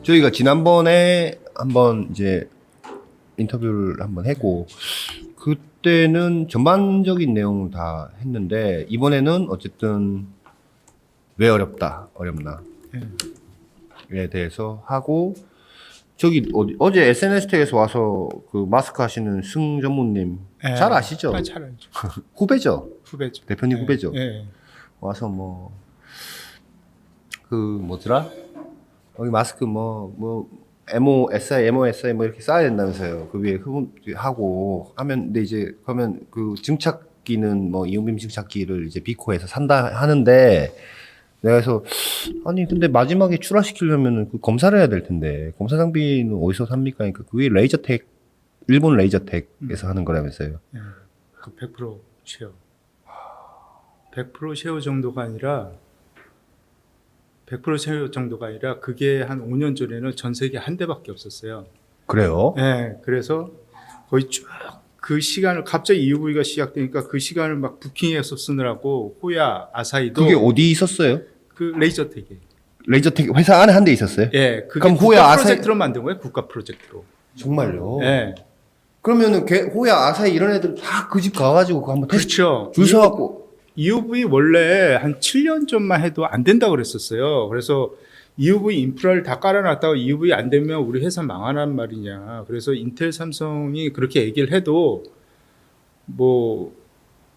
저희가 지난번에 한번 이제 인터뷰를 한번 했고 그때는 전반적인 내용을 다 했는데 이번에는 어쨌든 왜 어렵나에 대해서 하고 저기 어제 SNS 택에서 와서 그 마스크 하시는 승 전무님 잘 아시죠? 잘 알죠. 후배죠? 후배죠. 대표님 후배죠? 예. 와서 뭐 그 뭐더라? 여기 마스크 MOSI 뭐 이렇게 쌓아야 된다면서요. 그 위에 하고 하면 근데 이제 그러면 그 증착기는 뭐 이온빔 증착기를 이제 비코에서 산다 하는데 내가 그래서 아니 근데 마지막에 출하시키려면은 그 검사를 해야 될 텐데 검사 장비는 어디서 삽니까? 그러니까 그게 레이저텍 일본 레이저텍에서 하는 거라면서요. 예. 그 100% 쉐어. 100% 쉐어 정도가 아니라 100% 쉐어 정도가 아니라 그게 한 5년 전에는 전 세계 한 대밖에 없었어요. 그래요? 예. 그래서 거의 쭉 그 시간을 갑자기 EUV가 시작되니까 그 시간을 막 부킹해서 쓰느라고 호야, 아사히도 그게 어디 있었어요? 그 레이저텍이. 레이저텍 회사 안에 한 대 있었어요? 예. 그게 그럼 국가 호야, 아사히 프로젝트로 만든 거예요. 국가 프로젝트로. 정말요? 예. 그러면은 호야, 아사히 이런 애들 다 그 집 가가지고 그거 한번 테스트 그렇죠. 줄 서갖고 EUV 원래 한 7년 전만 해도 안 된다고 그랬었어요. 그래서 EUV 인프라를 다 깔아놨다가 EUV 안 되면 우리 회사 망하란 말이냐. 그래서 인텔, 삼성이 그렇게 얘기를 해도 뭐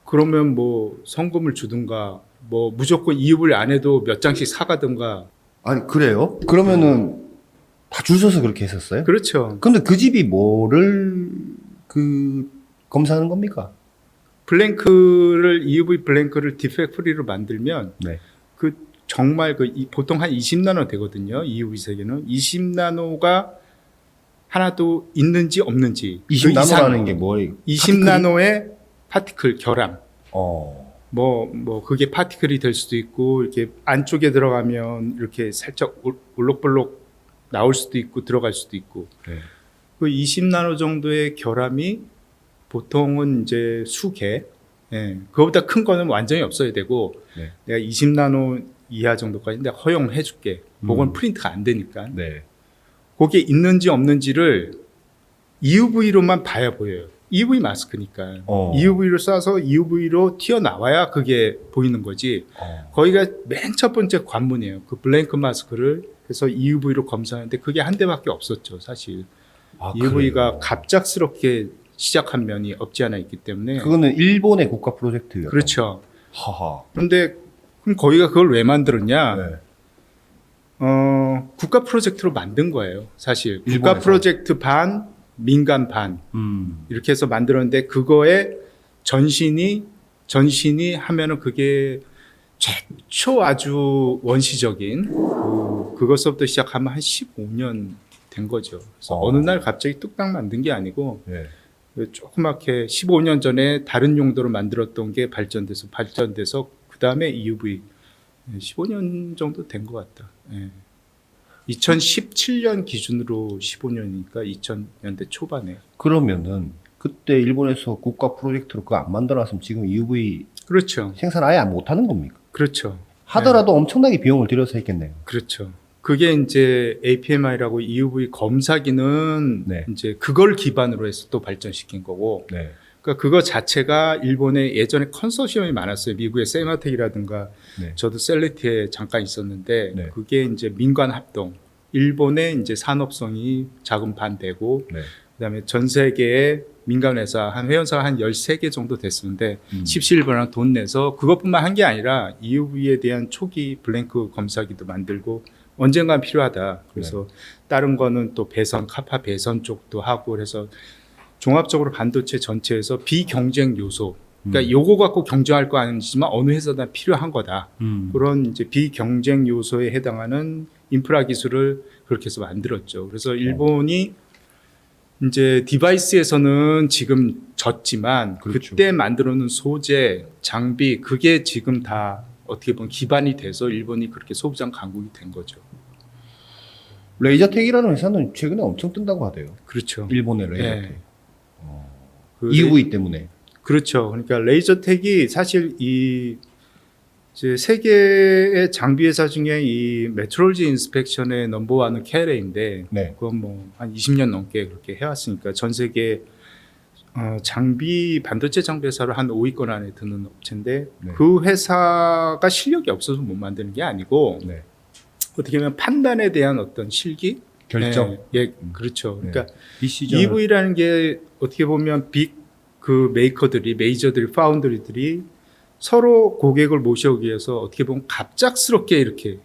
그러면 뭐 성금을 주든가 뭐 무조건 EUV 안 해도 몇 장씩 사가든가. 아니 그래요? 그러면은 다 줄 서서 그렇게 했었어요? 그렇죠. 근데 그 집이 뭐를 그 검사하는 겁니까? 블랭크를 EUV 블랭크를 디펙트 프리로 만들면 네. 그 정말 보통 한 20나노 되거든요. EUV 세계는 20나노가 하나도 있는지 없는지 20나노라는 게 뭐예요? 20나노의 파티클 결함. 어. 뭐 그게 파티클이 될 수도 있고 이렇게 안쪽에 들어가면 이렇게 살짝 올록볼록 나올 수도 있고 들어갈 수도 있고. 네. 그 20나노 정도의 결함이 보통은 이제 수개. 예. 그거보다 큰 거는 완전히 없어야 되고 네. 내가 20나노 이하 정도까지 내가 허용해 줄게. 그건 프린트가 안 되니까. 네. 거기에 있는지 없는지를 EUV로만 봐야 보여요. EUV 마스크니까. EUV로 쏴서 EUV로 튀어나와야 그게 보이는 거지. 거기가 맨 첫 번째 관문이에요. 그 블랭크 마스크를 해서 EUV로 검사하는데 그게 한 대밖에 없었죠, 사실. EUV가 그래요? 갑작스럽게 시작한 면이 없지 않아 있기 때문에. 그거는 일본의 국가 프로젝트예요. 그렇죠. 하하. 그런데 그럼 거기가 그걸 왜 만들었냐? 네. 국가 프로젝트로 만든 거예요, 사실. 국가 일본에서? 프로젝트 반, 민간 반. 이렇게 해서 만들었는데 그거에 전신이 하면은 그게 최초 아주 원시적인 그것부터 시작하면 한 15년 된 거죠. 그래서 어느 날 갑자기 뚝딱 만든 게 아니고 네. 조그맣게 15년 전에 다른 용도로 만들었던 게 발전돼서 그 다음에 EUV 15년 정도 된 것 같다. 예. 2017년 기준으로 15년이니까 2000년대 초반에. 그러면은 그때 일본에서 국가 프로젝트로 그거 안 만들어놨으면 지금 EUV 그렇죠. 생산 아예 못 하는 겁니까? 그렇죠. 하더라도 엄청나게 비용을 들여서 했겠네요. 그렇죠. 그게 이제 APMI라고 EUV 검사기는 네. 이제 그걸 기반으로 해서 또 발전시킨 거고. 네. 그러니까 그거 자체가 일본에 예전에 컨소시엄이 많았어요. 미국의 세마텍이라든가 네. 저도 셀리티에 잠깐 있었는데 네. 그게 이제 민관 합동. 일본의 이제 산업성이 자금 반대고 네. 그다음에 전 세계의 민간 회사 한 회원사가 한 13개 정도 됐었는데 17번이나 돈 내서 그것뿐만 한 게 아니라 EUV에 대한 초기 블랭크 검사기도 만들고 언젠간 필요하다. 그래서 다른 거는 또 카파 배선 쪽도 하고 그래서 종합적으로 반도체 전체에서 비경쟁 요소. 그러니까 요거 갖고 경쟁할 거 아니지만 어느 회사나 필요한 거다. 그런 이제 비경쟁 요소에 해당하는 인프라 기술을 그렇게 해서 만들었죠. 그래서 일본이 이제 디바이스에서는 지금 졌지만 그렇죠. 그때 만들어놓은 소재, 장비 그게 지금 다 어떻게 보면 기반이 돼서 일본이 그렇게 소부장 강국이 된 거죠. 레이저텍이라는 회사는 최근에 엄청 뜬다고 하대요. 그렇죠. 일본의 레이저텍. 네. EUV 때문에. 그렇죠. 그러니까 레이저텍이 사실 이 이제 세계의 장비 회사 중에 이 메트롤로지 인스펙션의 넘버원은 KLA인데 네. 그건 뭐 한 20년 넘게 그렇게 해왔으니까 전 세계 장비 반도체 장비 회사로 한 5위권 안에 드는 업체인데 네. 그 회사가 실력이 없어서 못 만드는 게 아니고 네. 어떻게 보면 판단에 대한 어떤 실기 결정. 예, 그렇죠. 네. 그러니까 디시전. EV라는 게 어떻게 보면 빅 그 메이커들이 메이저들이 파운드리들이 서로 고객을 모셔오기 위해서 어떻게 보면 갑작스럽게 이렇게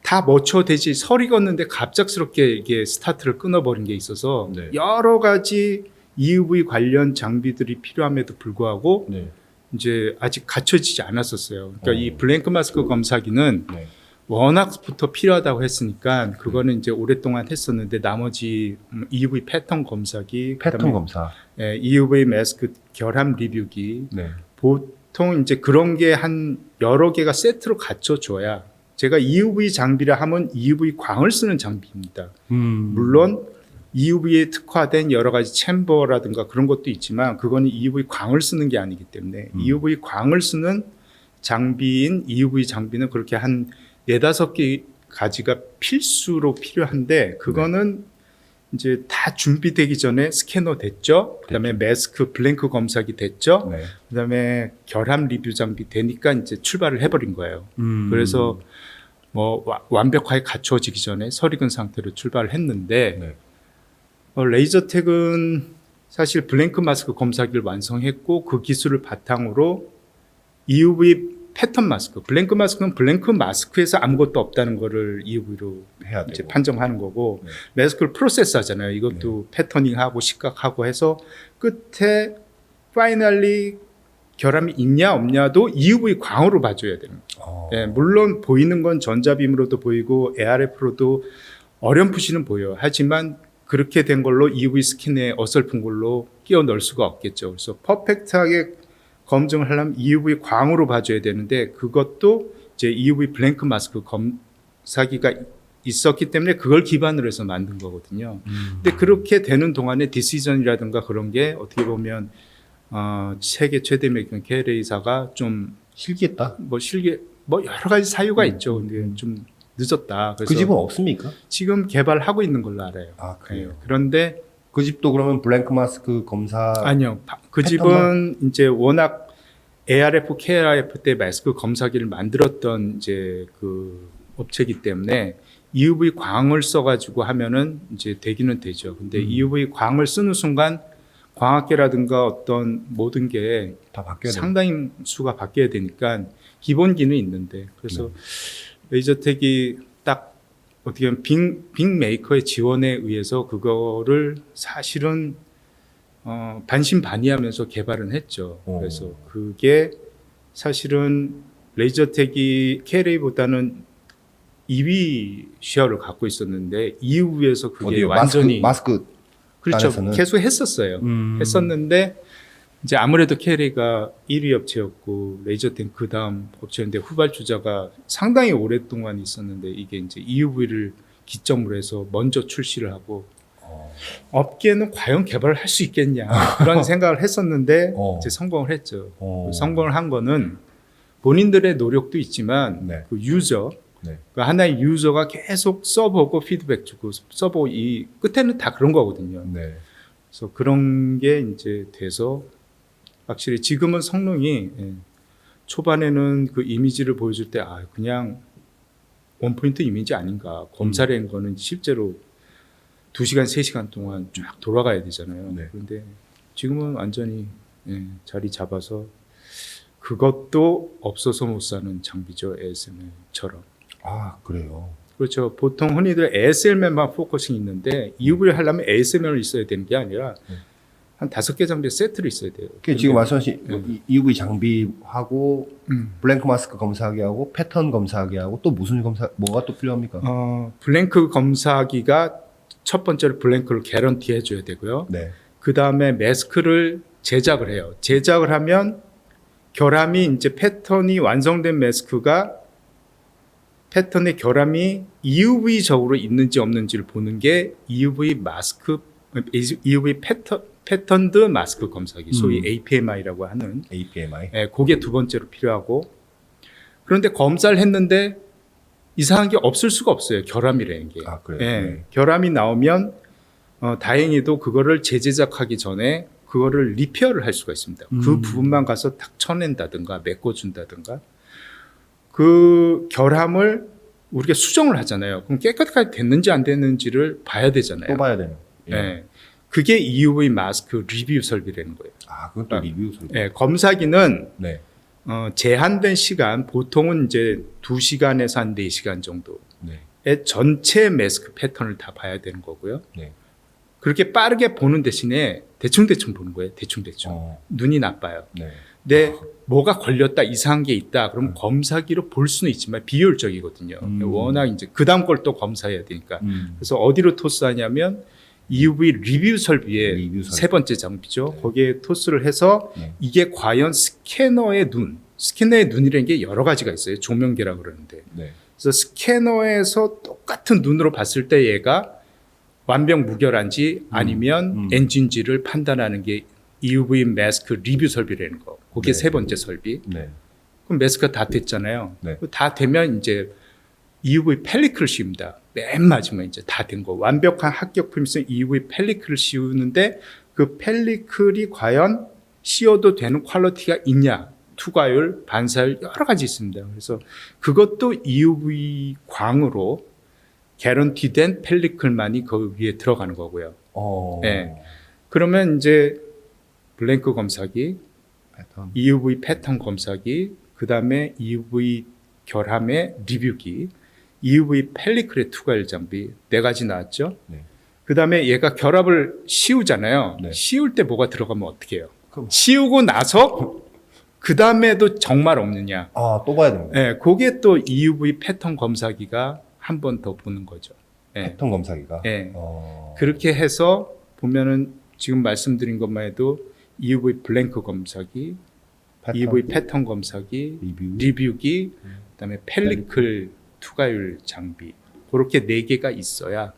다 멋춰대지 설이 걷는데 갑작스럽게 이게 스타트를 끊어버린 게 있어서 네. 여러 가지 EUV 관련 장비들이 필요함에도 불구하고 네. 이제 아직 갖춰지지 않았었어요. 그러니까 어. 이 블랭크 마스크 검사기는 네. 워낙부터 필요하다고 했으니까 그거는 이제 오랫동안 했었는데 나머지 EUV 패턴 검사기, 패턴 그다음에 검사. EUV 마스크 결함 리뷰기 네. 보통 이제 그런 게 한 여러 개가 세트로 갖춰줘야 제가 EUV 장비라 하면 EUV 광을 쓰는 장비입니다. 물론 EUV에 특화된 여러 가지 챔버라든가 그런 것도 있지만 그거는 EUV 광을 쓰는 게 아니기 때문에 EUV 광을 쓰는 장비인 EUV 장비는 그렇게 한 4-5개 가지가 필수로 필요한데 그거는 이제 다 준비되기 전에 스캐너 됐죠. 그다음에 마스크 블랭크 검사기 됐죠. 네. 그다음에 결함 리뷰 장비 되니까 이제 출발을 해버린 거예요. 그래서 뭐 완벽하게 갖춰지기 전에 설익은 상태로 출발을 했는데 네. 레이저텍은 사실 블랭크 마스크 검사기를 완성했고 그 기술을 바탕으로 EUV 패턴 마스크, 블랭크 마스크는 블랭크 마스크에서 아무것도 없다는 거를 EUV로 해야 이제 되고. 판정하는 거고 네. 마스크를 프로세스 하잖아요. 이것도 패터닝하고 식각하고 해서 끝에 파이널리 결함이 있냐 없냐도 EUV 광으로 봐줘야 되는 거예요. 예, 물론 보이는 건 전자빔으로도 보이고 ARF로도 어렴풋이는 보여요. 하지만 그렇게 된 걸로 EUV 스킨에 어설픈 걸로 끼워 넣을 수가 없겠죠. 그래서 퍼펙트하게 검증을 하려면 EUV 광으로 봐줘야 되는데 그것도 이제 EUV 블랭크 마스크 검사기가 있었기 때문에 그걸 기반으로 해서 만든 거거든요. 근데 그렇게 되는 동안에 디시전이라든가 그런 게 어떻게 보면 세계 최대 메이커 KLA사가 좀 실기했다. 뭐 여러 가지 사유가 있죠. 근데 좀 늦었다. 그래서 그 집은 없습니까? 지금 개발하고 있는 걸로 알아요. 아, 그래요? 네. 그런데 그 집도 그러면 블랭크 마스크 검사. 아니요. 그 패턴만? 집은 이제 워낙 ARF, KRF 때 마스크 검사기를 만들었던 이제 그 업체이기 때문에 EUV 광을 써가지고 하면은 이제 되기는 되죠. 근데 EUV 광을 쓰는 순간 광학계라든가 어떤 모든 게 다 바뀌어야 돼. 상당히 수가 바뀌어야 되니까 기본기는 있는데 그래서 레이저텍이 딱 어떻게 보면 빅 메이커의 지원에 의해서 그거를 사실은 반신반의하면서 개발은 했죠. 그래서 그게 사실은 레이저텍이 KLA보다는 2위 쉐어를 갖고 있었는데 EUV에서 그게 어디요? 완전히 마스크 그렇죠. 안에서는? 계속 했었어요. 했었는데 이제 아무래도 KLA가 1위 업체였고 레이저텍 그 다음 업체인데 후발주자가 상당히 오랫동안 있었는데 이게 이제 EUV를 기점으로 해서 먼저 출시를 하고 업계는 과연 개발을 할 수 있겠냐 그런 생각을 했었는데 이제 성공을 했죠. 성공을 한 거는 본인들의 노력도 있지만 네. 그 유저 네. 그 하나의 유저가 계속 써보고 피드백 주고 써보고 이 끝에는 다 그런 거거든요. 네. 그래서 그런 게 이제 돼서 확실히 지금은 성능이 초반에는 그 이미지를 보여줄 때 그냥 원포인트 이미지 아닌가 검사라는 거는 실제로 2시간, 3시간 동안 쫙 돌아가야 되잖아요. 네. 그런데 지금은 완전히 자리 잡아서 그것도 없어서 못 사는 장비죠. ASML처럼. 아, 그래요. 그렇죠. 보통 흔히들 ASML만 포커싱 있는데 EUV를 하려면 ASML이 있어야 되는 게 아니라 한 5개 장비 세트로 있어야 돼요. 지금 말씀하신 EUV 장비하고 블랭크 마스크 검사기하고 패턴 검사기하고 또 무슨 검사 뭐가 또 필요합니까? 블랭크 검사기가 첫 번째로 블랭크를 개런티 해줘야 되고요. 네. 그 다음에 마스크를 제작을 해요. 제작을 하면 결함이 이제 패턴이 완성된 마스크가 패턴의 결함이 EUV적으로 있는지 없는지를 보는 게 EUV 마스크, EUV 패턴드 마스크 검사기, 소위 APMI라고 하는 APMI. 그게 두 번째로 필요하고 그런데 검사를 했는데 이상한 게 없을 수가 없어요. 결함이라는 게. 아, 그래요? 예, 네. 결함이 나오면 다행히도 그거를 재제작하기 전에 그거를 리페어를 할 수가 있습니다. 그 부분만 가서 딱 쳐낸다든가 메꿔준다든가 그 결함을 우리가 수정을 하잖아요. 그럼 깨끗하게 됐는지 안 됐는지를 봐야 되잖아요. 또 봐야 되는. 예. 그게 EUV 마스크 리뷰 설비라는 거예요. 아, 그건 또 리뷰 소리. 예, 검사기는 네. 제한된 시간, 보통은 이제 2시간에서 한 4시간 정도의 네. 전체 마스크 패턴을 다 봐야 되는 거고요. 네. 그렇게 빠르게 보는 대신에 대충대충 보는 거예요. 대충대충. 눈이 나빠요. 네. 근데 뭐가 걸렸다, 이상한 게 있다, 그럼 검사기로 볼 수는 있지만 비효율적이거든요. 워낙 이제 그 다음 걸 또 검사해야 되니까. 그래서 어디로 토스하냐면 EUV 리뷰 설비의 리뷰 설비. 세 번째 장비죠. 네. 거기에 토스를 해서 네. 이게 과연 스캐너의 눈이라는 게 여러 가지가 있어요. 조명계라고 그러는데. 네. 그래서 스캐너에서 똑같은 눈으로 봤을 때 얘가 완벽 무결한지 아니면 엔진지를 판단하는 게 EUV 마스크 리뷰 설비라는 거. 그게 네. 세 번째 설비. 네. 그럼 마스크가 다 됐잖아요. 네. 다 되면 이제 EUV 펠리클을 씌웁니다. 맨 마지막에 이제 다 된 거. 완벽한 합격품이 있으면 EUV 펠리클을 씌우는데 그 펠리클이 과연 씌워도 되는 퀄리티가 있냐. 투과율, 반사율 여러 가지 있습니다. 그래서 그것도 EUV 광으로 개런티된 펠리클만이 그 위에 들어가는 거고요. 네. 그러면 이제 블랭크 검사기, 패턴. EUV 패턴 검사기, 그 다음에 EUV 결함의 리뷰기, EUV 펠리클의 투과율 장비 네 가지 나왔죠. 네. 그 다음에 얘가 결합을 씌우잖아요. 네. 씌울 때 뭐가 들어가면 어떻게 해요? 그럼- 씌우고 나서 그 다음에도 정말 없느냐. 아, 또 봐야 됩니다. 네, 그게 또 EUV 패턴 검사기가 한 번 더 보는 거죠. 네. 패턴 검사기가. 네. 그렇게 해서 보면은 지금 말씀드린 것만 해도 EUV 블랭크 검사기, 패턴, EUV 패턴 검사기, 리뷰. 리뷰기, 그다음에 펠리클 투과율 장비 그렇게 네 개가 있어야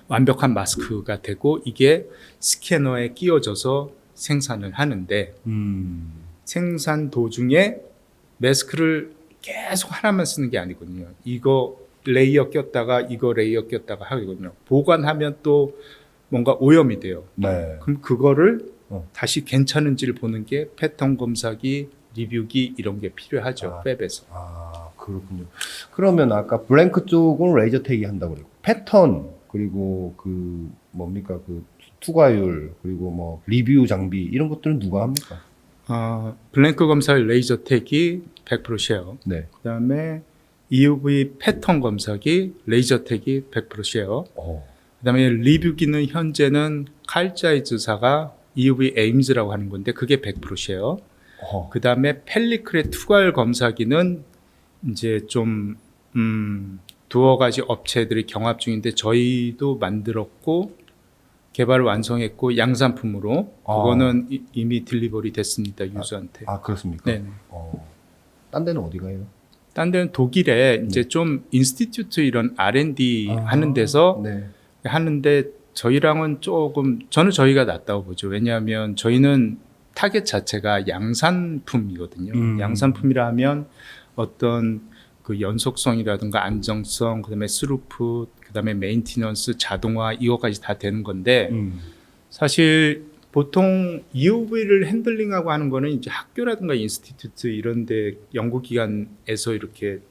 완벽한 마스크가 되고 이게 스캐너에 끼워져서 생산을 하는데 생산 도중에 마스크를 계속 하나만 쓰는 게 아니거든요. 이거 레이어 꼈다가 이거 레이어 꼈다가 하거든요. 보관하면 또 뭔가 오염이 돼요. 네. 그럼 그거를 어. 다시 괜찮은지를 보는 게 패턴 검사기, 리뷰기 이런 게 필요하죠. 아. 웹에서. 아, 그렇군요. 그러면 아까 블랭크 쪽은 레이저 태기 한다고 그랬고 패턴 그리고 그 뭡니까 그 투과율 그리고 뭐 리뷰 장비 이런 것들은 누가 합니까? 블랭크 검사 레이저 택이 100% 쉐어. 네. 그다음에 EUV 패턴 검사기 레이저 택이 100% 쉐어. 그다음에 리뷰기는 현재는 칼자이즈사가 EUV 에임즈라고 하는 건데 그게 100% 쉐어. 그다음에 펠리클의 투과율 검사기는 이제 좀 두어 가지 업체들이 경합 중인데 저희도 만들었고 개발을 완성했고 양산품으로 그거는 이미 딜리버리 됐습니다 유저한테. 아, 그렇습니까? 네. 딴 데는 어디 가요? 딴 데는 독일에 이제 좀 인스티튜트 이런 R&D 하는 데서 네. 하는데 저희랑은 조금 저는 저희가 낫다고 보죠. 왜냐하면 저희는 타겟 자체가 양산품이거든요. 양산품이라 하면 어떤 그 연속성이라든가 안정성, 그다음에 스루풋, 그다음에 메인티넌스, 자동화 이거까지 다 되는 건데 사실 보통 EUV를 핸들링하고 하는 거는 이제 학교라든가 인스티튜트 이런 데 연구기관에서 이렇게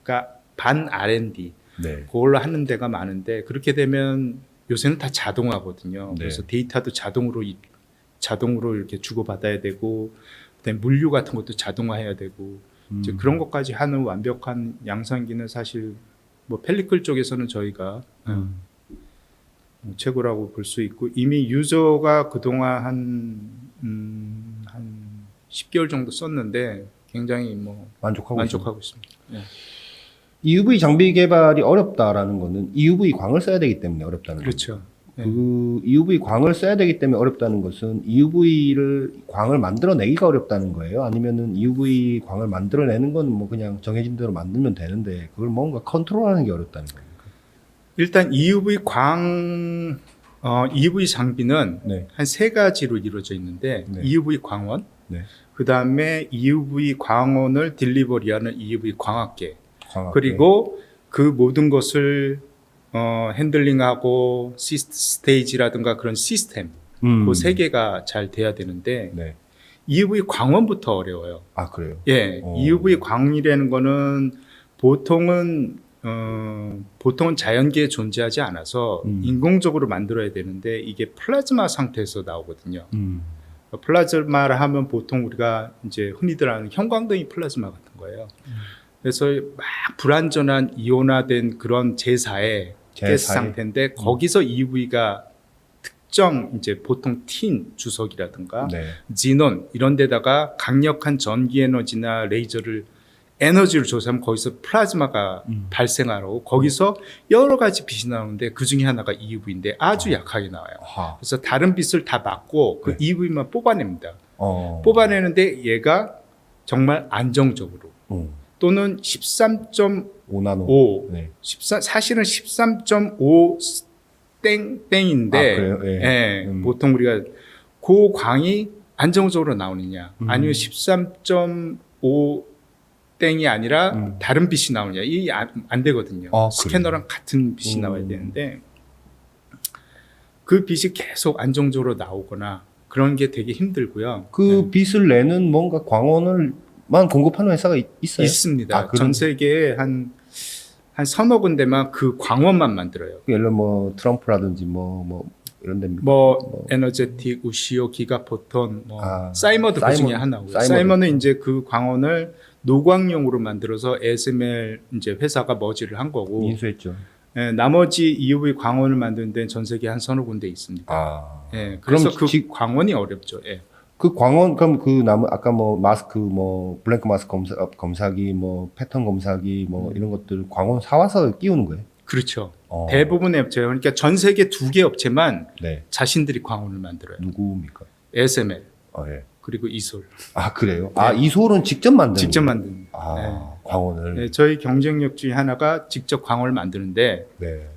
그러니까 반 R&D 네. 그걸로 하는 데가 많은데 그렇게 되면 요새는 다 자동화거든요. 네. 그래서 데이터도 자동으로 이렇게 주고받아야 되고 그다음에 물류 같은 것도 자동화해야 되고 이제 그런 것까지 하는 완벽한 양산기는 사실 뭐 펠리클 쪽에서는 저희가 최고라고 볼 수 있고 이미 유저가 그동안 한 10개월 정도 썼는데 굉장히 뭐 만족하고 있습니다. 네. EUV 장비 개발이 어렵다라는 거는 EUV 광을 써야 되기 때문에 어렵다는 그렇죠. 거죠. 네. 그 EUV 광을 써야 되기 때문에 어렵다는 것은 EUV를 광을 만들어내기가 어렵다는 거예요? 아니면은 EUV 광을 만들어내는 건 뭐 그냥 정해진 대로 만들면 되는데 그걸 뭔가 컨트롤하는 게 어렵다는 겁니까? 일단 EUV EUV 장비는 네. 한 세 가지로 이루어져 있는데 네. EUV 광원, 네. 그 다음에 EUV 광원을 딜리버리하는 EUV 광학계, 광학계. 그리고 그 모든 것을 핸들링하고 스테이지라든가 그런 시스템, 그 세 개가 잘 돼야 되는데 네. EUV 광원부터 어려워요. 아 그래요? 예, EUV 광이라는 거는 보통은 자연계에 존재하지 않아서 인공적으로 만들어야 되는데 이게 플라즈마 상태에서 나오거든요. 플라즈마를 하면 보통 우리가 이제 흔히들 아는 형광등이 플라즈마 같은 거예요. 그래서 막 불완전한 이온화된 그런 제사의 가스 상태인데 거기서 EUV가 특정 이제 보통 틴 주석이라든가 네. 지논 이런 데다가 강력한 전기 에너지나 레이저를 에너지를 조사하면 거기서 플라즈마가 발생하고 거기서 여러 가지 빛이 나오는데 그 중에 하나가 EUV인데 아주 약하게 나와요. 아하. 그래서 다른 빛을 다 막고 그 네. EUV만 뽑아냅니다. 뽑아내는데 얘가 정말 안정적으로 또는 13.5 5나노. 네. 사실은 13.5 땡땡인데 아, 그래요? 예. 예, 보통 우리가 그 광이 안정적으로 나오느냐 아니면 13.5 땡이 아니라 다른 빛이 나오느냐 이게 안 되거든요. 아, 스캐너랑 같은 빛이 나와야 되는데 그 빛이 계속 안정적으로 나오거나 그런 게 되게 힘들고요. 그 빛을 내는 뭔가 광원을만 공급하는 회사가 있어요? 있습니다. 아, 전 세계에 한 서너 군데만 그 광원만 만들어요. 예를 들어 뭐 트럼프라든지 뭐 이런 데입니까? 에너제틱, 우시오, 기가포톤, 사이머드 그 사이먼, 중에 하나고요. 사이먼드. 사이먼은 이제 그 광원을 노광용으로 만들어서 ASML 이제 회사가 머지를 한 거고, 인수했죠. 예, 나머지 EUV 광원을 만드는 데는 전 세계 한 서너 군데 있습니다. 아. 예, 그래서 그럼 그 광원이 어렵죠. 예. 그 광원 그럼 그 나무 아까 뭐 마스크 블랭크 마스크 검사기 패턴 검사기 이런 것들 광원 사와서 끼우는 거예요? 그렇죠. 대부분의 업체요. 그러니까 전 세계 2개 업체만 네. 자신들이 광원을 만들어요. 누구입니까? ASML 예. 그리고 이솔. 아 그래요? 아 이솔은 직접 만드는 직접 거예요? 만드는. 광원을. 네, 저희 경쟁력 중에 하나가 직접 광원을 만드는데, 네.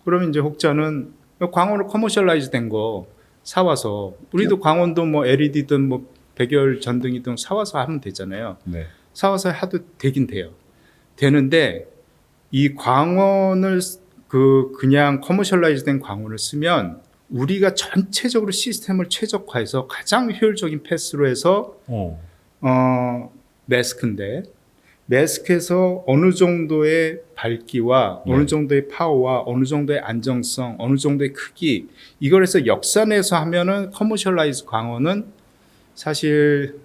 그러면 이제 혹자는 광원을 커머셜라이즈 된 거 사와서 우리도 광원도 뭐 LED든 뭐 백열 전등이든 사와서 하면 되잖아요. 네. 사와서 해도 되긴 돼요. 되는데 이 광원을 그냥 커머셜라이즈 된 광원을 쓰면 우리가 전체적으로 시스템을 최적화해서 가장 효율적인 패스로 해서 매스크인데 매스크에서 어느 정도의 밝기와 어느 정도의 파워와 어느 정도의 안정성, 어느 정도의 크기 이걸 해서 역산해서 하면은 커머셜라이즈 광원은 사실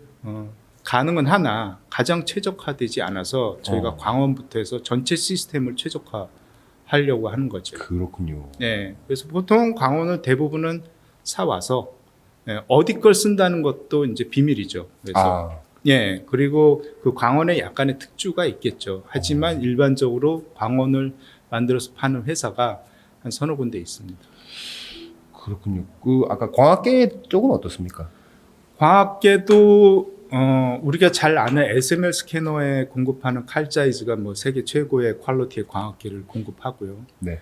가능은 하나 가장 최적화되지 않아서 저희가 광원부터 해서 전체 시스템을 최적화하려고 하는 거죠. 그렇군요. 네, 그래서 보통 광원을 대부분은 사와서 어디 걸 쓴다는 것도 이제 비밀이죠. 그래서 예, 그리고 그 광원에 약간의 특주가 있겠죠. 하지만 일반적으로 광원을 만들어서 파는 회사가 한 서너 군데 있습니다. 그렇군요. 그 아까 광학계 쪽은 어떻습니까? 광학계도 우리가 잘 아는 SML 스캐너에 공급하는 칼자이즈가 뭐 세계 최고의 퀄리티의 광학계를 공급하고요. 네.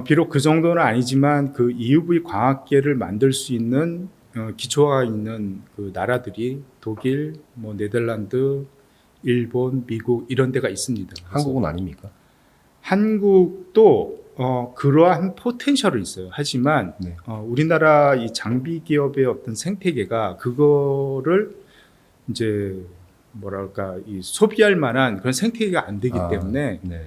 비록 그 정도는 아니지만 그 EUV 광학계를 만들 수 있는 기초가 있는 그 나라들이 독일, 뭐 네덜란드, 일본, 미국 이런 데가 있습니다. 한국은 아닙니까? 한국도 그러한 포텐셜은 있어요. 하지만 네. 우리나라 이 장비 기업의 어떤 생태계가 그거를 이제 뭐랄까 이 소비할 만한 그런 생태계가 안 되기 때문에 네.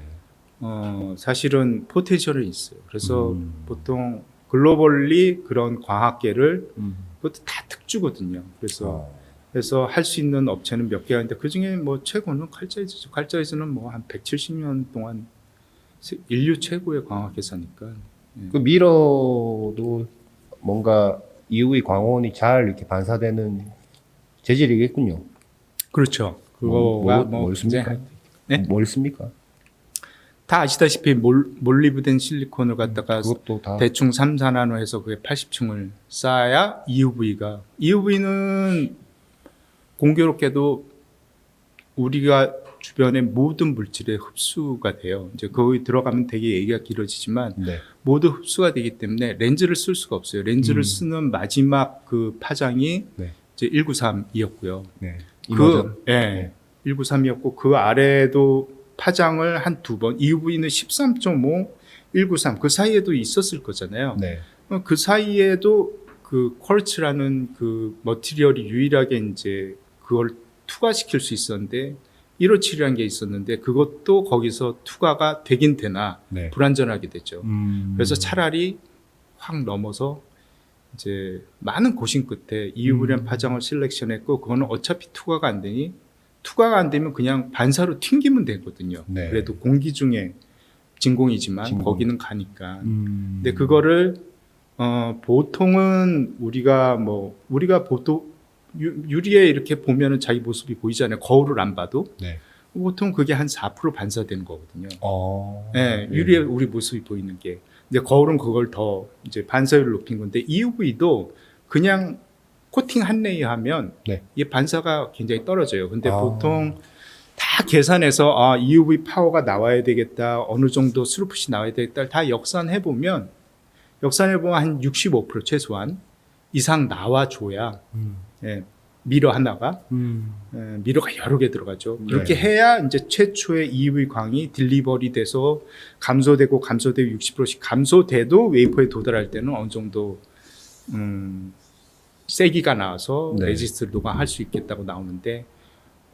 사실은 포텐셜은 있어요. 그래서 보통 글로벌리 그런 광학계를 그것도 다 특주거든요. 그래서 할 수 있는 업체는 몇 개가 있는데 그 중에 뭐 최고는 칼자이즈죠. 칼자이즈는 뭐 한 170년 동안 인류 최고의 광학회사니까. 예. 그 미러도 뭔가 EUV 광원이 잘 이렇게 반사되는 재질이겠군요. 그렇죠. 그거가 뭘 씁니까? 네? 뭘 씁니까? 다 아시다시피 몰리브덴 실리콘을 갖다가 그것도 다 대충 3, 4나노 해서 그게 80층을 쌓아야 EUV는 공교롭게도 우리가 주변의 모든 물질에 흡수가 돼요. 이제 거기 들어가면 되게 얘기가 길어지지만 네. 모두 흡수가 되기 때문에 렌즈를 쓸 수가 없어요. 렌즈를 쓰는 마지막 그 파장이 네. 이제 193이었고요. 네. 이모전. 예, 193이었고 그 아래도 파장을 한 두 번, EUV는 13.5, 193 그 사이에도 있었을 거잖아요. 네. 그 사이에도 그 쿼르츠라는 그 머티리얼이 유일하게 이제 그걸 투과시킬 수 있었는데 157이라는 게 있었는데 그것도 거기서 투과가 되긴 되나 네. 불안전하게 됐죠. 그래서 차라리 확 넘어서 이제 많은 고심 끝에 EUV라는 파장을 셀렉션했고 그거는 어차피 투과가 안 되니 투과가 안 되면 그냥 반사로 튕기면 되거든요. 네. 그래도 공기 중에 진공이지만 진공. 거기는 가니까. 근데 그거를 보통은 우리가 보통 유리에 이렇게 보면은 자기 모습이 보이잖아요. 거울을 안 봐도. 네. 보통 그게 한 4% 반사되는 거거든요. 네, 네. 유리에 우리 모습이 보이는 게. 근데 거울은 그걸 더 이제 반사율을 높인 건데 EUV도 그냥 코팅 한 레이어 하면 네. 이 반사가 굉장히 떨어져요. 근데 보통 다 계산해서 EUV 파워가 나와야 되겠다. 어느 정도 스루풋이 나와야 되겠다. 다 역산해 보면 한 65% 최소한 이상 나와줘야 예, 미러 하나가 미러가 여러 개 들어가죠. 그렇게 네. 해야 이제 최초의 EUV 광이 딜리버리 돼서 감소되고 60%씩 감소돼도 웨이퍼에 도달할 때는 어느 정도 세기가 나와서 네. 레지스트를 녹화할 수 있겠다고 나오는데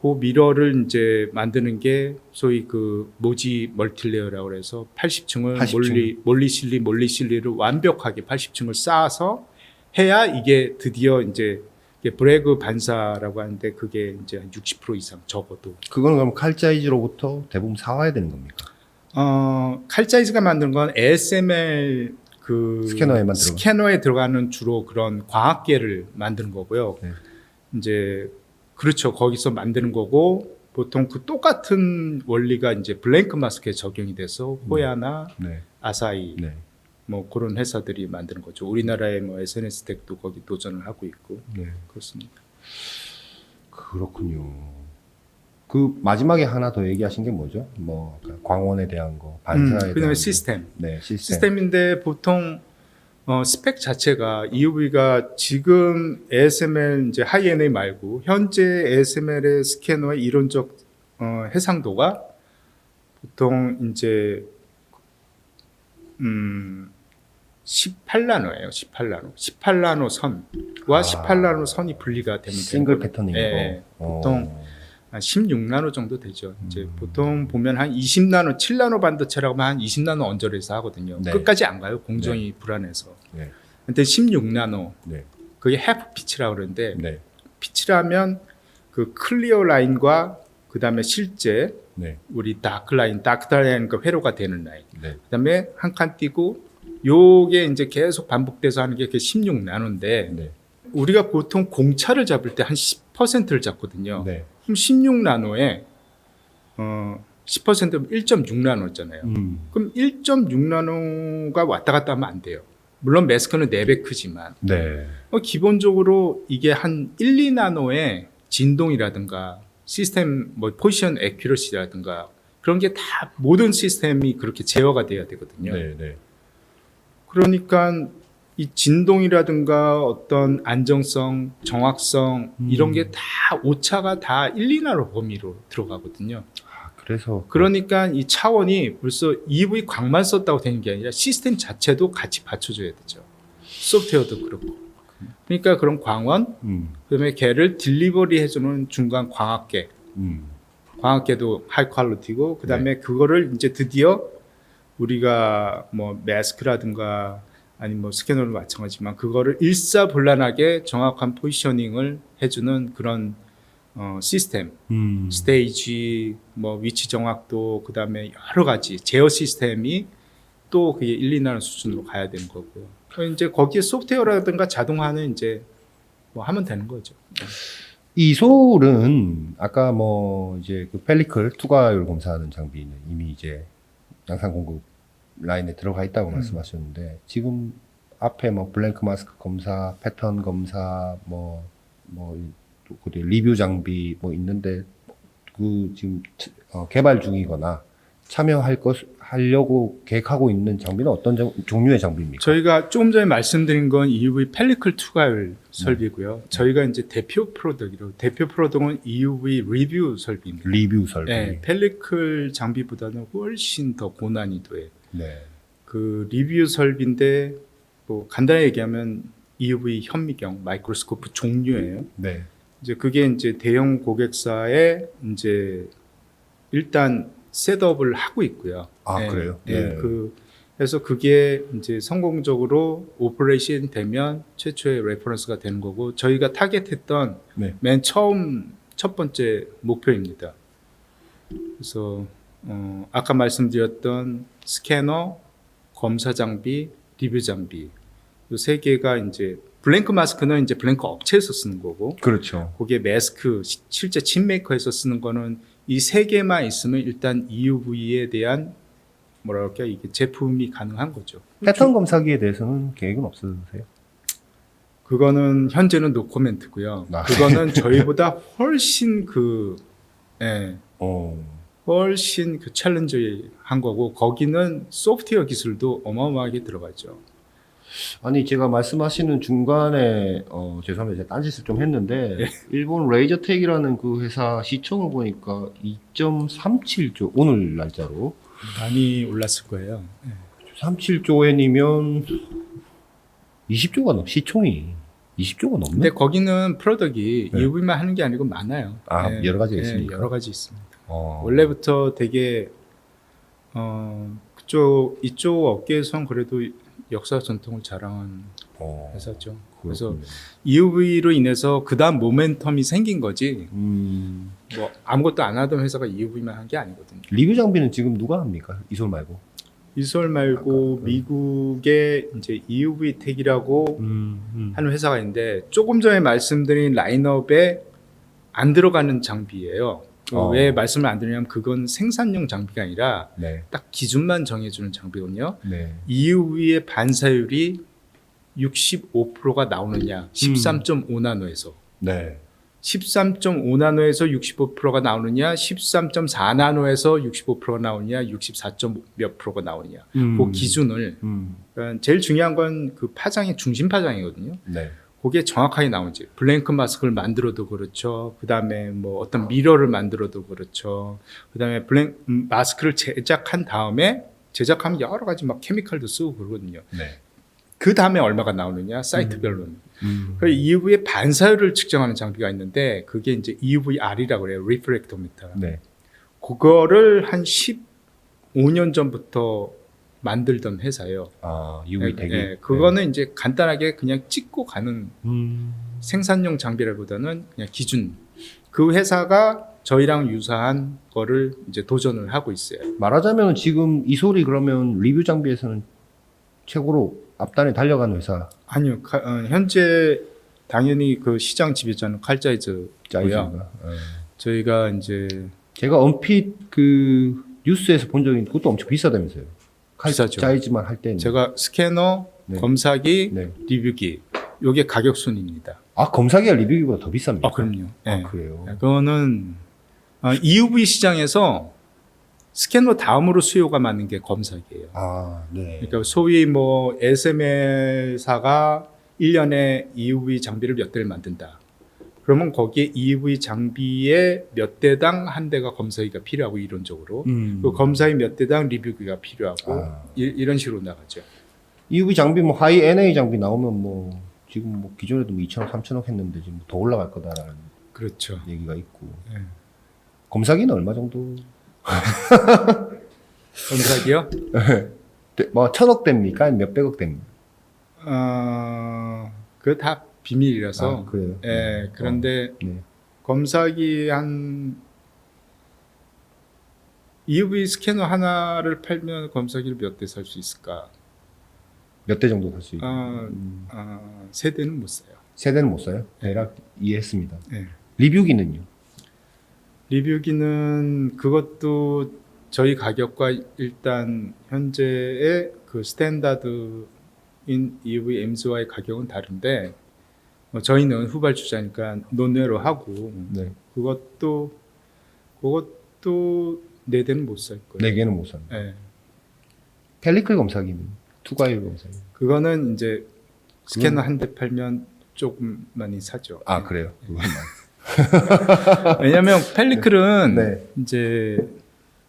그 미러를 이제 만드는 게 소위 그 모지 멀티레이어라고 해서 80층을 80층. 몰리실리를 완벽하게 80층을 쌓아서 해야 이게 드디어 이제 브래그 반사라고 하는데 그게 이제 한 60% 이상 적어도. 그거는 그럼 칼자이즈로부터 대부분 사와야 되는 겁니까? 칼자이즈가 만든 건 ASML 그 스캐너에 들어가는 주로 그런 광학계를 만드는 거고요. 네. 이제 그렇죠. 거기서 만드는 거고 보통 그 똑같은 원리가 이제 블랭크 마스크에 적용이 돼서 호야나 네. 아사히 네. 뭐 그런 회사들이 만드는 거죠. 우리나라의 뭐 SNS텍도 거기 도전을 하고 있고 네. 그렇습니다. 그렇군요. 그 마지막에 하나 더 얘기하신 게 뭐죠? 뭐 광원에 대한 거, 반사에 대한 그다음에 거. 시스템. 네, 시스템인데 보통 스펙 자체가 EUV가 지금 ASML 이제 하이 NA 말고 현재 ASML의 스캐너의 이론적 해상도가 보통 이제 18나노예요. 18나노 선과 18나노 선이 분리가 되면 싱글 되는 패턴이고. 예, 보통 한 16나노 정도 되죠. 이제 보통 보면 한 20나노, 7나노 반도체라고 하면 한 20나노 언저리에서 하거든요. 네. 끝까지 안 가요. 공정이 불안해서. 네. 근데 16나노, 네. 그게 해프 피치라고 그러는데 네. 피치라면 그 클리어 라인과 그 다음에 실제 네. 우리 다크 라인 그 회로가 되는 라인. 네. 그 다음에 한 칸 띄고 요게 이제 계속 반복돼서 하는 게 16나노인데 네. 우리가 보통 공차를 잡을 때 한 10%를 잡거든요. 네. 그럼 16나노에 10%면 1.6나노잖아요. 그럼 1.6나노가 왔다 갔다 하면 안 돼요. 물론 매스크는 4배 크지만 네. 기본적으로 이게 한 1, 2나노의 진동이라든가 시스템 뭐 포지션 애큐러시라든가 그런 게 다 모든 시스템이 그렇게 제어가 돼야 되거든요. 네. 네. 그러니까 이 진동이라든가 어떤 안정성, 정확성 이런 게 다 오차가 다 1, 2나노 범위로 들어가거든요. 그래서 그러니까 이 차원이 벌써 EUV 광만 썼다고 되는 게 아니라 시스템 자체도 같이 받쳐줘야 되죠. 소프트웨어도 그렇고. 그러니까 그런 광원, 그다음에 걔를 딜리버리 해주는 중간 광학계, 광학계도 하이 퀄리티고, 그다음에 그거를 이제 드디어 우리가 뭐 매스크라든가 아니면 뭐 스캐너도 마찬가지지만 그거를 일사불란하게 정확한 포지셔닝을 해주는 그런 시스템, 스테이지, 뭐 위치 정확도, 그 다음에 여러 가지 제어 시스템이 또 그게 1, 2나노 수준으로 가야 되는 거고요. 이제 거기에 소프트웨어라든가 자동화는 이제 뭐 하면 되는 거죠. 이솔은 아까 뭐 이제 그 펠리클 투과율 검사하는 장비는 이미 이제 양산 공급 라인에 들어가 있다고 말씀하셨는데 지금 앞에 뭐 블랭크 마스크 검사, 패턴 검사, 그 리뷰 장비 뭐 있는데 그 지금 개발 중이거나 하려고 계획하고 있는 장비는 어떤 종류의 장비입니까? 저희가 조금 전에 말씀드린 건 EUV 펠리클 투과율 설비고요. 저희가 이제 대표 프로덕트는 EUV 리뷰 설비입니다. 리뷰 설비. 네, 펠리클 장비보다는 훨씬 더 고난이도의 네. 그 리뷰 설비인데 뭐 간단히 얘기하면 EUV 현미경 마이크로스코프 종류예요. 네. 이제 그게 이제 대형 고객사에 이제 일단 셋업을 하고 있고요. 아, 그래요? 네. 네. 그래서 그게 이제 성공적으로 오퍼레이션 되면 최초의 레퍼런스가 되는 거고 저희가 타겟했던 네. 맨 처음 첫 번째 목표입니다. 그래서 아까 말씀드렸던 스캐너, 검사 장비, 리뷰 장비 이 세 개가 이제 블랭크 마스크는 이제 블랭크 업체에서 쓰는 거고 그렇죠. 거기에 마스크 실제 칩 메이커에서 쓰는 거는 이 세 개만 있으면 일단 EUV에 대한 뭐랄까 이게 제품이 가능한 거죠. 패턴 검사기에 대해서는 계획은 없으세요? 그거는 현재는 노코멘트고요. 아. 그거는 저희보다 훨씬 훨씬 그 챌린저한 거고 거기는 소프트웨어 기술도 어마어마하게 들어가죠. 아니 제가 말씀하시는 중간에 죄송합니다. 제가 딴짓을 좀 했는데 예. 일본 레이저텍이라는 그 회사 시총을 보니까 2.37조 오늘 날짜로 많이 올랐을 거예요. 37조 엔이면 20조가 넘 시총이 20조가 넘네. 근데 거기는 프로덕이 네. EUV만 하는 게 아니고 많아요. 아, 예, 여러 가지가 예, 있습니까? 여러 가지 있습니다. 어. 원래부터 되게 이쪽 업계에선 그래도 역사 전통을 자랑한 회사죠. 그래서 그렇군요. EUV로 인해서 그다음 모멘텀이 생긴 거지. 음, 뭐 아무것도 안 하던 회사가 EUV만 한 게 아니거든요. 리뷰 장비는 지금 누가 합니까? 이솔 말고. 이솔 말고 미국의 이제 EUV 텍이라고 하는 회사가 있는데 조금 전에 말씀드린 라인업에 안 들어가는 장비예요. 왜 말씀을 안 드리냐면 그건 생산용 장비가 아니라 네. 딱 기준만 정해주는 장비거든요. 네. EUV의 반사율이 65%가 나오느냐 13.5나노에서 네. 13.5나노에서 65%가 나오느냐 13.4나노에서 65%가 나오느냐 64.몇 프로가 나오느냐 그 기준을 그러니까 제일 중요한 건 그 파장의 중심 파장이거든요. 네. 그게 정확하게 나오는지 블랭크 마스크를 만들어도 그렇죠. 그 다음에 뭐 어떤 미러를 만들어도 그렇죠. 그 다음에 마스크를 제작한 다음에 제작하면 여러 가지 막 케미칼도 쓰고 그러거든요. 네. 그 다음에 얼마가 나오느냐 사이트별로는. 그 EUV의 반사율을 측정하는 장비가 있는데 그게 이제 EUVR이라고 그래요. 리프렉터미터. 네. 그거를 한 15년 전부터 만들던 회사예요. 아, UV 텍이. 네, 그거는 이제 간단하게 그냥 찍고 가는 생산용 장비라기보다는 그냥 기준. 그 회사가 저희랑 유사한 거를 이제 도전을 하고 있어요. 말하자면 지금 이솔이 그러면 리뷰 장비에서는 최고로 앞단에 달려가는 회사. 아니요, 현재 당연히 그 시장 지배자는 칼자이즈고요. 짜이즈가. 저희가 이제 제가 언핏 그 뉴스에서 본 적이 있는데 그것도 엄청 비싸다면서요. 비싸죠. 짜이즈만 할 때는. 제가 스캐너, 네. 검사기, 네. 리뷰기 요게 가격 순입니다. 아, 검사기가 리뷰기보다 더 비쌉니까? 그럼요. 아, 네. 그래요. 그거는 EUV 시장에서 스캐너 다음으로 수요가 많은 게 검사기예요. 아, 네. 그러니까 소위 뭐 SML사가 1년에 EUV 장비를 몇 대를 만든다. 그러면 거기에 EUV 장비의 몇 대당 한 대가 검사기가 필요하고 이론적으로 그 검사기 몇 대당 리뷰기가 필요하고 이런 식으로 나가죠. UV 장비 뭐 하이 NA 장비 나오면 뭐 지금 뭐 기존에도 뭐 2천억, 3천억 했는데 지금 더 올라갈 거다라는 그렇죠. 얘기가 있고. 네. 검사기는 얼마 정도? 검사기요? 뭐 천억 됩니까? 아니면 몇백억 됩니까? 그거 다 비밀이라서. 그래요. 예, 그런데 네. 검사기 한 EUV 스캐너 하나를 팔면 검사기를 몇 대 살 수 있을까? 몇 대 정도 살 수 있고. 세 대는 못 사요. 세대는 못 사요? 대략 이해했습니다. 네. 리뷰기는요? 리뷰기는 그것도 저희 가격과 일단 현재의 그 스탠다드인 EUV MZ와의 가격은 다른데 저희는 후발주자니까 논외로 하고 네. 그것도 4대는 못 살 거예요. 4개는 못 삽니다. 네. 펠리클 검사기는 투과율 검사기. 그거는 이제 스캐너 한 대 팔면 조금 많이 사죠. 아 그래요? 왜냐하면 펠리클은 네. 이제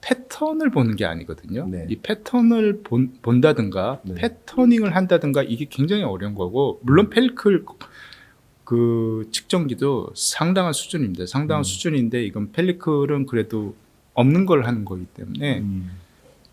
패턴을 보는 게 아니거든요. 네. 이 패턴을 본다든가 네. 패터닝을 한다든가 이게 굉장히 어려운 거고 물론 펠리클 그 측정기도 상당한 수준입니다. 상당한 수준인데 이건 펠리클은 그래도 없는 걸 하는 거기 때문에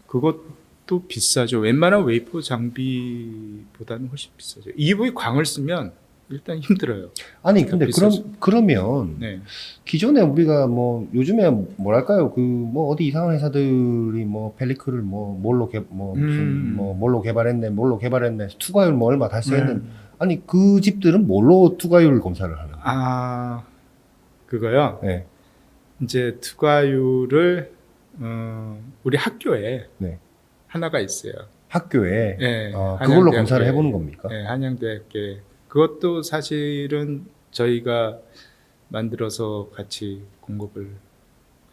그것도 비싸죠. 웬만한 웨이퍼 장비보다는 훨씬 비싸죠. EV 광을 쓰면 일단 힘들어요. 아니 근데 비싸죠. 그러면 네. 기존에 우리가 뭐 요즘에 뭐랄까요 그 뭐 어디 이상한 회사들이 뭐 펠리클을 뭐 뭘로 무슨 뭐 뭘로 개발했네 투과율 뭐 얼마 달성했는 아니 그 집들은 뭘로 투과율 검사를 하는 거예요? 아 그거요. 네. 이제 투과율을 우리 학교에 네. 하나가 있어요. 학교에 네, 그걸로 한양대학교에. 검사를 해보는 겁니까? 네, 한양대학교에 그것도 사실은 저희가 만들어서 같이 공급을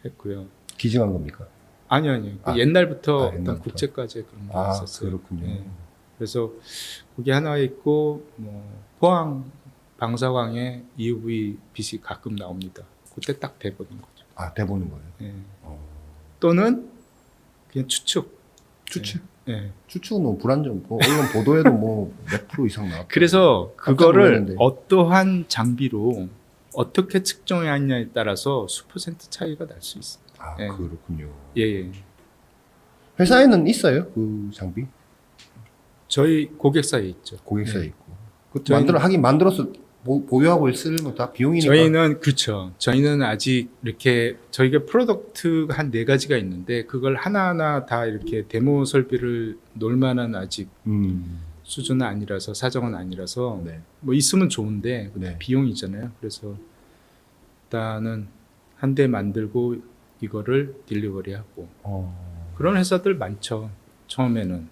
했고요. 기증한 겁니까? 아니요. 아, 옛날부터 아, 어떤 옛날부터. 국제과제 그런 거 있었어요. 그렇군요. 네. 그래서 그게 하나 있고 뭐 포항 방사광에 EUV 빛이 가끔 나옵니다. 그때 딱 대보는 거죠. 아 대보는 거예요. 네. 어. 또는 그냥 추측. 추측. 네. 추측은 너무 불안정. 뭐 언론 보도에도 뭐 몇 프로 이상 나왔다. 그래서 깜짝 그거를 놀랐는데. 어떠한 장비로 어떻게 측정하느냐에 따라서 수퍼센트 차이가 날 수 있습니다. 아 네. 그렇군요. 예. 회사에는 있어요 그 장비? 저희 고객사에 있죠. 고객사에 네. 있고. 그 저희는- 만들어서 보유하고 쓰려면 다 비용이니까. 저희는 그렇죠. 저희는 아직 이렇게 저희가 프로덕트가 한 4가지가 있는데 그걸 하나하나 다 이렇게 데모 설비를 놓을 만한 아직 수준은 아니라서 사정은 아니라서 네. 뭐 있으면 좋은데 네. 비용이잖아요. 그래서 일단은 한 대 만들고 이거를 딜리버리하고 그런 회사들 많죠. 처음에는.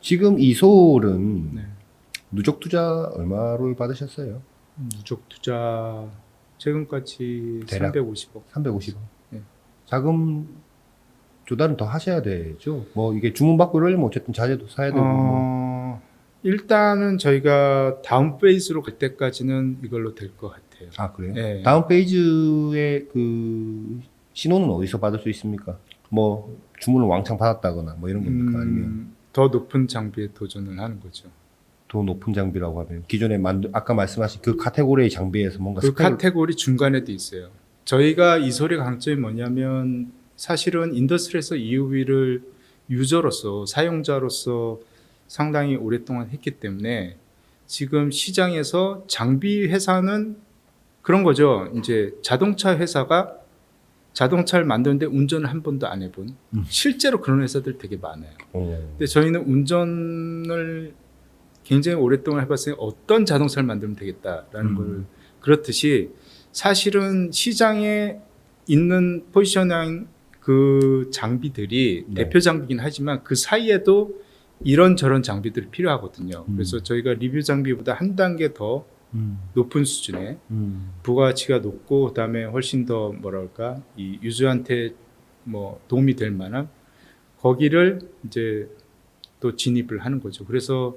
지금 이솔은 네. 누적 투자 얼마를 받으셨어요? 누적 투자 최근까지 대략? 350억. 350원. 네. 자금 조달은 더 하셔야 되죠. 뭐 이게 주문 받고 이러려면 어쨌든 자재도 사야 되고. 뭐. 일단은 저희가 다음 페이지로 갈 때까지는 이걸로 될 것 같아요. 아 그래요? 네. 다음 페이지의 그 신호는 어디서 받을 수 있습니까? 뭐 주문을 왕창 받았다거나 뭐 이런 겁니까? 아니면 더 높은 장비에 도전을 하는 거죠. 더 높은 장비라고 하면 기존에 아까 말씀하신 그 카테고리의 장비에서 뭔가 그 스펙을 카테고리 중간에도 있어요. 저희가 이솔의 강점이 뭐냐면 사실은 인더스트리에서 EUV를 유저로서 사용자로서 상당히 오랫동안 했기 때문에 지금 시장에서 장비 회사는 그런 거죠. 이제 자동차 회사가 자동차를 만드는데 운전을 한 번도 안 해본 실제로 그런 회사들 되게 많아요. 근데 저희는 운전을 굉장히 오랫동안 해봤으니 어떤 자동차를 만들면 되겠다라는 걸 그렇듯이 사실은 시장에 있는 포지셔닝 그 장비들이 네. 대표 장비긴 하지만 그 사이에도 이런저런 장비들이 필요하거든요. 그래서 저희가 리뷰 장비보다 한 단계 더 높은 수준의 부가가치가 높고 그다음에 훨씬 더 뭐랄까 이 유저한테 뭐 도움이 될 만한 거기를 이제 또 진입을 하는 거죠. 그래서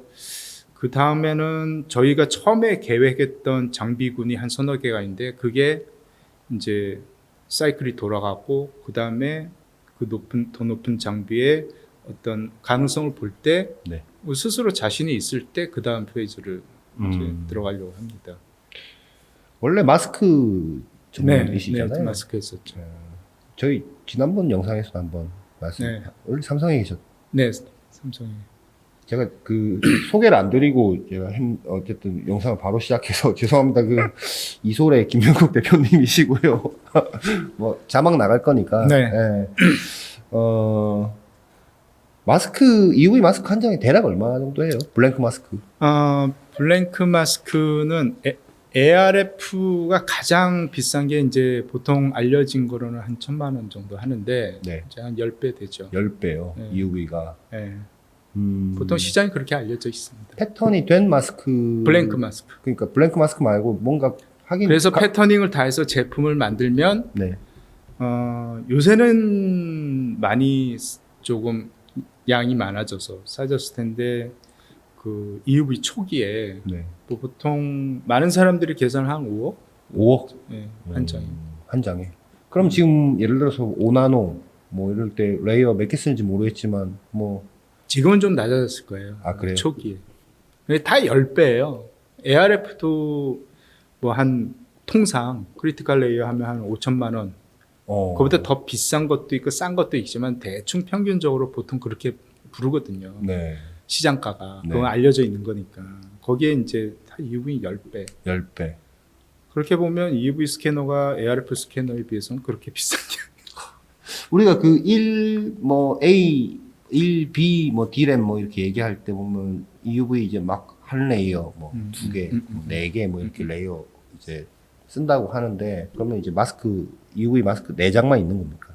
그 다음에는 저희가 처음에 계획했던 장비군이 한 서너 개가 있는데 그게 이제 사이클이 돌아가고 그 다음에 그 더 높은 장비의 어떤 가능성을 볼 때 네. 스스로 자신이 있을 때 그 다음 페이지를 이제 들어가려고 합니다. 원래 마스크 전문이시잖아요. 네, 마스크 했었죠. 저희 지난번 영상에서도 한번 말씀. 네. 원래 삼성에 계셨. 네, 삼성에. 제가 그 소개를 안 드리고 제가 어쨌든 영상을 바로 시작해서 죄송합니다. 그 이솔의 김영국 대표님이시고요. 뭐 자막 나갈 거니까. 네. 예. 마스크 EUV 마스크 한 장에 대략 얼마 정도예요? 블랭크 마스크. 블랭크 마스크는 ARF가 가장 비싼 게 이제 보통 알려진 거로는 한 1,000만 원 정도 하는데 네. 이제 한 10배 되죠. 10배요. 네. EUV가. 네. 보통 시장이 그렇게 알려져 있습니다. 패턴이 된 마스크. 블랭크 마스크. 그러니까 블랭크 마스크 말고 뭔가 하긴. 그래서 패터닝을 다 해서 제품을 만들면 네. 요새는 많이 조금 양이 많아져서 싸졌을 텐데 그 EUV 초기에 네. 뭐 보통 많은 사람들이 계산한 한 5억? 5억 예, 한 장에. 한 장에. 그럼 지금 예를 들어서 5나노 뭐 이럴 때 레이어 몇 개 쓰는지 모르겠지만 뭐 지금은 좀 낮아졌을 거예요. 아, 그래요? 초기에. 근데 다 10배예요. ARF도 뭐 한 통상 크리티컬 레이어 하면 한 5천만 원. 그보다 더 비싼 것도 있고 싼 것도 있지만 대충 평균적으로 보통 그렇게 부르거든요. 네. 시장가가. 네. 그건 알려져 있는 거니까. 거기에 이제 다 EUV 10배. 10배. 그렇게 보면 EUV 스캐너가 ARF 스캐너에 비해서는 그렇게 비싼 게 우리가 그 1, 뭐 A, 1B, 뭐 D램 뭐 이렇게 얘기할 때 보면 EUV 이제 막 한 레이어, 뭐 두 개, 네 개 뭐 이렇게 레이어 이제 쓴다고 하는데 그러면 이제 마스크, EUV 마스크 4장만 있는 겁니까?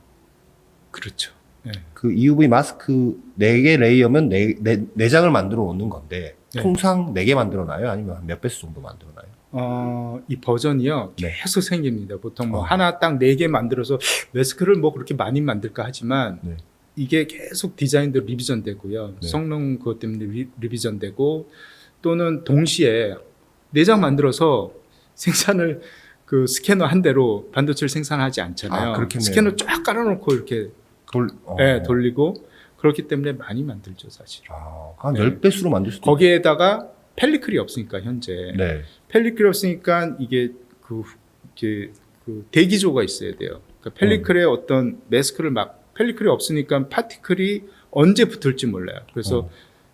그렇죠. 네. 그 EUV 마스크 4개 레이어면 4장을 만들어 놓는 건데 네. 통상 4개 만들어 놔요? 아니면 한 몇 배수 정도 만들어 놔요? 이 버전이요. 네. 계속 생깁니다. 보통 뭐 어. 하나 딱 4개 만들어서 마스크를 뭐 그렇게 많이 만들까 하지만 네. 이게 계속 디자인도 리비전 되고요. 네. 성능 그것 때문에 리비전 되고 또는 동시에 4장 만들어서 생산을 그 스캐너 한 대로 반도체를 생산하지 않잖아요. 아, 그렇겠네요. 스캐너 쫙 깔아놓고 이렇게 돌리고 그렇기 때문에 많이 만들죠, 사실. 한 네. 10배수로 만들 수도 거기에다가 펠리클이 없으니까 현재 네. 펠리클이 없으니까 이게 그 대기조가 있어야 돼요. 그러니까 펠리클에 어떤 마스크를 막 펠리클이 없으니까 파티클이 언제 붙을지 몰라요. 그래서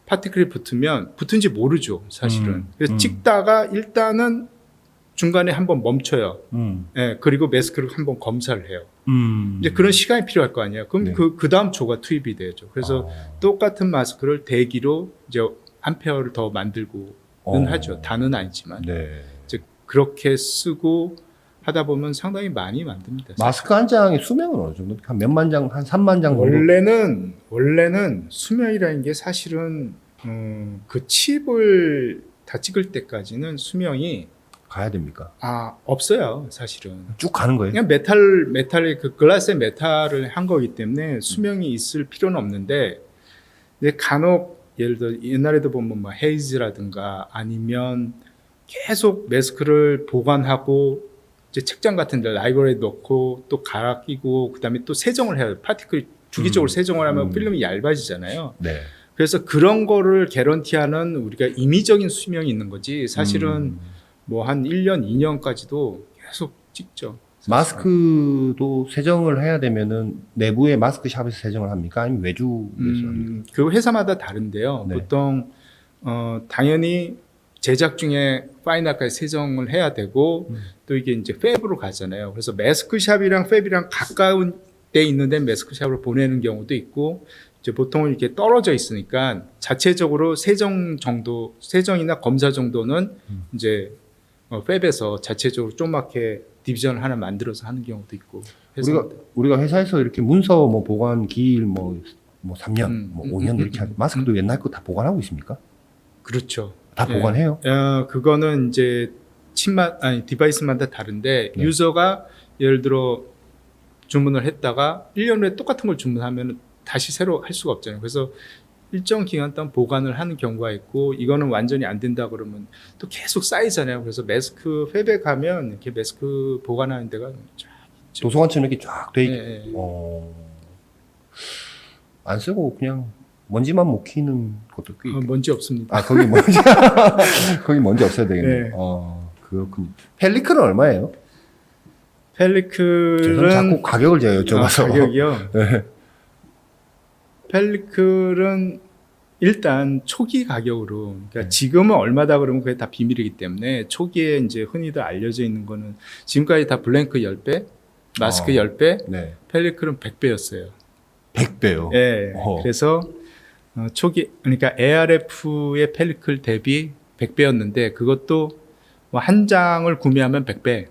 파티클이 붙으면 붙은지 모르죠, 사실은. 그래서 찍다가 일단은 중간에 한번 멈춰요. 예, 그리고 마스크를 한번 검사를 해요. 이제 그런 시간이 필요할 거 아니에요. 그럼 네. 그 다음 조가 투입이 되죠. 그래서 똑같은 마스크를 대기로 이제 한 페어를 더 만들고는 하죠. 다는 아니지만. 네. 이제 그렇게 쓰고 하다 보면 상당히 많이 만듭니다. 마스크 한 장의 수명은 어느 정도? 한 몇만 장, 한 3만 장 정도? 원래는 수명이라는 게 사실은 그 칩을 다 찍을 때까지는 수명이 가야 됩니까? 없어요, 사실은. 쭉 가는 거예요? 그냥 메탈의 그 글라스의 메탈을 한 거기 때문에 수명이 있을 필요는 없는데, 근데 간혹 예를 들어 옛날에도 보면 뭐 헤이즈라든가 아니면 계속 마스크를 보관하고 이제 책장 같은 데 라이브러리에 넣고 또 갈아 끼고 그다음에 또 세정을 해야 돼요. 파티클 주기적으로 세정을 하면 필름이 얇아지잖아요. 네. 그래서 그런 거를 개런티하는 우리가 임의적인 수명이 있는 거지 사실은 뭐 한 1년, 2년까지도 계속 찍죠. 마스크도 세정을 해야 되면은 내부의 마스크 샵에서 세정을 합니까? 아니면 외주에서 합니까? 그 회사마다 다른데요. 네. 보통 당연히 제작 중에 파이널까지 세정을 해야 되고 또 이게 이제 팹으로 가잖아요. 그래서 마스크샵이랑 팹이랑 가까운 데 있는데 마스크샵으로 보내는 경우도 있고 이제 보통은 이렇게 떨어져 있으니까 자체적으로 세정이나 검사 정도는 이제 팹에서 자체적으로 조그맣게 디비전을 하나 만들어서 하는 경우도 있고. 우리가 회사에서 이렇게 문서 뭐 보관 기일 뭐 3년, 뭐 5년 이렇게 하는 마스크도 옛날 거 다 보관하고 있습니까? 그렇죠. 다 보관해요? 그거는 이제 디바이스마다 다른데 네. 유저가 예를 들어 주문을 했다가 1년 후에 똑같은 걸 주문하면 다시 새로 할 수가 없잖아요. 그래서 일정 기간 동안 보관을 하는 경우가 있고 이거는 완전히 안 된다 그러면 또 계속 쌓이잖아요. 그래서 마스크 팹에 가면 이렇게 마스크 보관하는 데가 쫙 있죠. 도서관처럼 이렇게 쫙 돼 있. 네. 안 쓰고 그냥 먼지만 못 키는 것도 꽤. 먼지 없습니다. 거기 먼지 거기 먼지 없어야 되겠네. 네. 그렇군요. 펠리클은 얼마예요? 펠리클은 자꾸 가격을 제가 여쭤봐서. 가격이요. 네. 펠리클은 일단 초기 가격으로, 그러니까 네. 지금은 얼마다 그러면 그게 다 비밀이기 때문에 초기에 이제 흔히들 알려져 있는 거는 지금까지 다 블랭크 10배, 마스크 10배, 네. 펠리클은 100배였어요. 100배요. 예. 그래서 초기, 그러니까 ARF의 펠리클 대비 100배였는데 그것도 뭐 한 장을 구매하면 100배,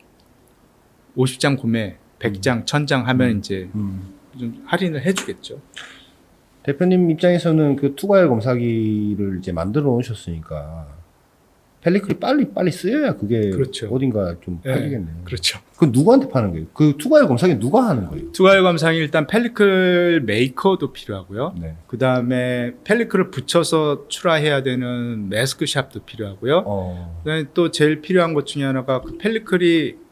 50장 구매, 100장, 1000장 하면 이제 좀 할인을 해주겠죠. 대표님 입장에서는 그 투과열 검사기를 이제 만들어 놓으셨으니까 펠리클이 빨리 쓰여야 그게 그렇죠. 어딘가 좀 네, 팔리겠네요. 그렇죠. 그 누구한테 파는 거예요? 그 투과율 검사기 누가 하는 거예요? 투과율 검사는 일단 펠리클 메이커도 필요하고요. 네. 그 다음에 펠리클을 붙여서 출하해야 되는 매스크샵도 필요하고요. 그다음에 또 제일 필요한 것 중에 하나가 그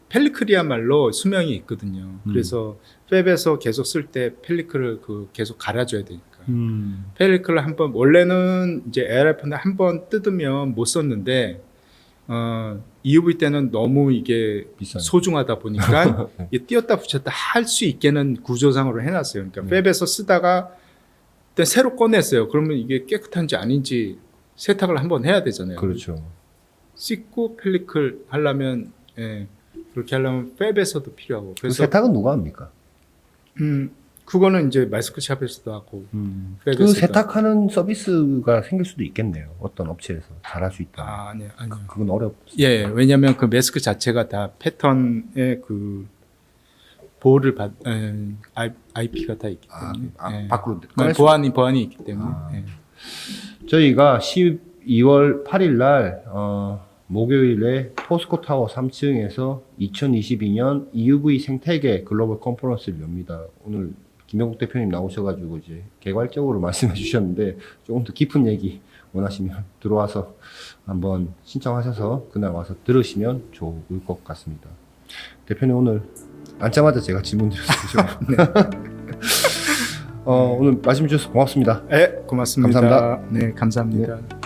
펠리클이야말로 수명이 있거든요. 그래서 팹에서 계속 쓸 때 펠리클을 계속 갈아줘야 되니까. 펠리클을 한번 원래는 이제 ARF는 한번 뜯으면 못 썼는데 EUV 때는 너무 이게 비싸요. 소중하다 보니까 이게 띄었다 붙였다 할 수 있게는 구조상으로 해놨어요. 그러니까 팹에서 쓰다가 일단 새로 꺼냈어요. 그러면 이게 깨끗한지 아닌지 세탁을 한번 해야 되잖아요. 그렇죠. 씻고 펠리클 하려면 그렇게 하려면 팹에서도 필요하고 그 그래서 세탁은 누가 합니까? 그거는 이제 마스크샵에서도 하고 그 팹에서도 세탁하는 서비스가 생길 수도 있겠네요. 어떤 업체에서 잘할 수 있다. 아니요. 그건 어렵습니다. 예, 왜냐하면 그 마스크 자체가 다 패턴의 그 보호를 IP가 다 있기 때문에 밖으로 꺼낼 수 보안이 있기 때문에 저희가 12월 8일 날 목요일에 포스코 타워 3층에서 2022년 EUV 생태계 글로벌 컨퍼런스를 엽니다. 오늘 김영국 대표님 나오셔가지고 이제 개괄적으로 말씀해 주셨는데 조금 더 깊은 얘기 원하시면 들어와서 한번 신청하셔서 그날 와서 들으시면 좋을 것 같습니다. 대표님 오늘 앉자마자 제가 질문 드렸어요. 오늘 말씀 주셔서 고맙습니다. 네, 고맙습니다. 감사합니다. 네, 감사합니다.